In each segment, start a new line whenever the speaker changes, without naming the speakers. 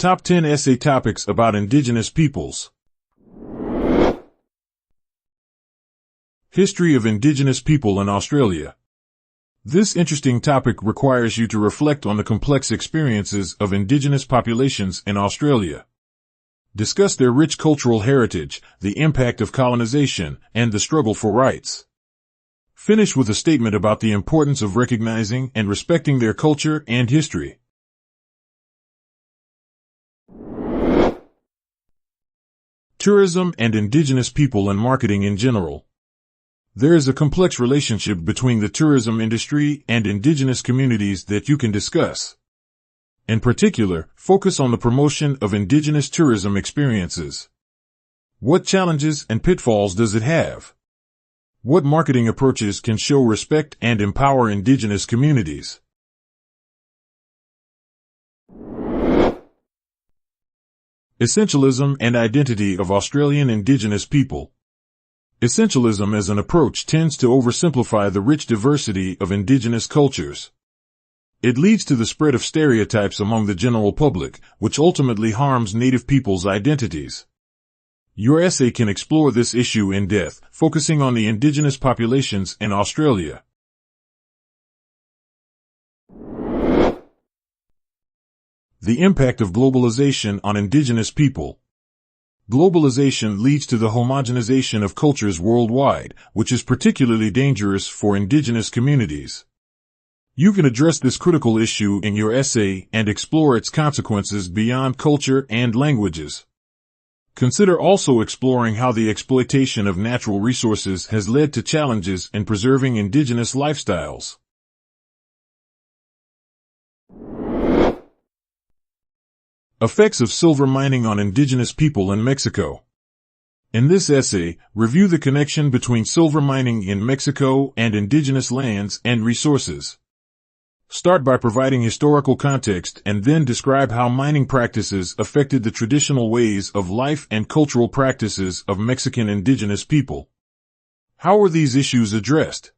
Top 10 Essay Topics about Indigenous Peoples. History of Indigenous People in Australia. This interesting topic requires you to reflect on the complex experiences of Indigenous populations in Australia. Discuss their rich cultural heritage, the impact of colonization, and the struggle for rights. Finish with a statement about the importance of recognizing and respecting their culture and history. Tourism and Indigenous people and marketing in general. There is a complex relationship between the tourism industry and Indigenous communities that you can discuss. In particular, focus on the promotion of Indigenous tourism experiences. What challenges and pitfalls does it have? What marketing approaches can show respect and empower Indigenous communities? Essentialism and identity of Australian Indigenous people. Essentialism as an approach tends to oversimplify the rich diversity of Indigenous cultures. It leads to the spread of stereotypes among the general public, which ultimately harms Native peoples' identities. Your essay can explore this issue in depth, focusing on the Indigenous populations in Australia. The impact of globalization on Indigenous people. Globalization leads to the homogenization of cultures worldwide, which is particularly dangerous for Indigenous communities. You can address this critical issue in your essay and explore its consequences beyond culture and languages. Consider also exploring how the exploitation of natural resources has led to challenges in preserving Indigenous lifestyles. Effects of silver mining on Indigenous people in Mexico. In this essay, review the connection between silver mining in Mexico and Indigenous lands and resources. Start by providing historical context and then describe how mining practices affected the traditional ways of life and cultural practices of Mexican Indigenous people. How were these issues addressed?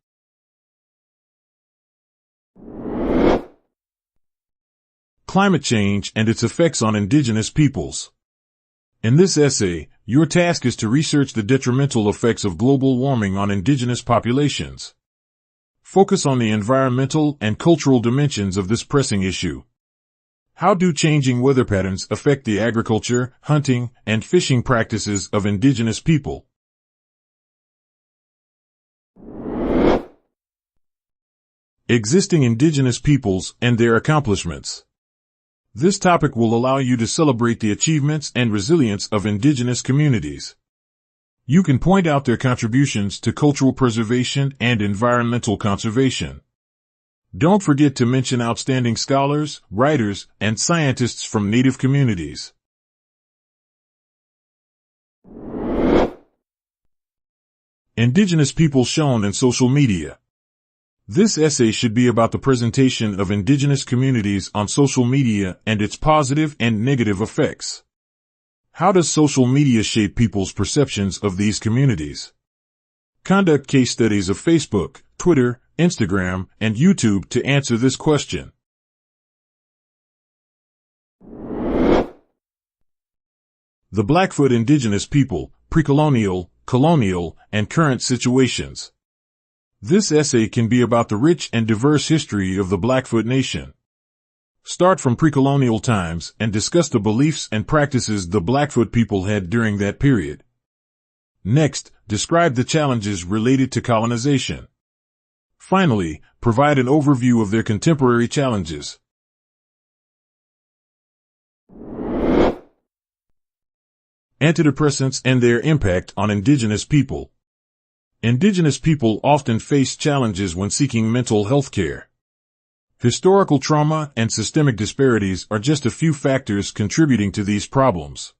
Climate change and its effects on Indigenous peoples. In this essay, your task is to research the detrimental effects of global warming on Indigenous populations. Focus on the environmental and cultural dimensions of this pressing issue. How do changing weather patterns affect the agriculture, hunting, and fishing practices of Indigenous people? Existing Indigenous peoples and their accomplishments. This topic will allow you to celebrate the achievements and resilience of Indigenous communities. You can point out their contributions to cultural preservation and environmental conservation. Don't forget to mention outstanding scholars, writers, and scientists from Native communities. Indigenous people shown in social media. This essay should be about the presentation of Indigenous communities on social media and its positive and negative effects. How does social media shape people's perceptions of these communities? Conduct case studies of Facebook, Twitter, Instagram, and YouTube to answer this question. The Blackfoot Indigenous people, pre-colonial, colonial, and current situations. This essay can be about the rich and diverse history of the Blackfoot Nation. Start from pre-colonial times and discuss the beliefs and practices the Blackfoot people had during that period. Next, describe the challenges related to colonization. Finally, provide an overview of their contemporary challenges. Antidepressants and their impact on Indigenous people. Indigenous people often face challenges when seeking mental health care. Historical trauma and systemic disparities are just a few factors contributing to these problems.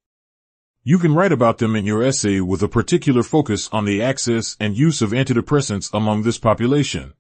You can write about them in your essay with a particular focus on the access and use of antidepressants among this population.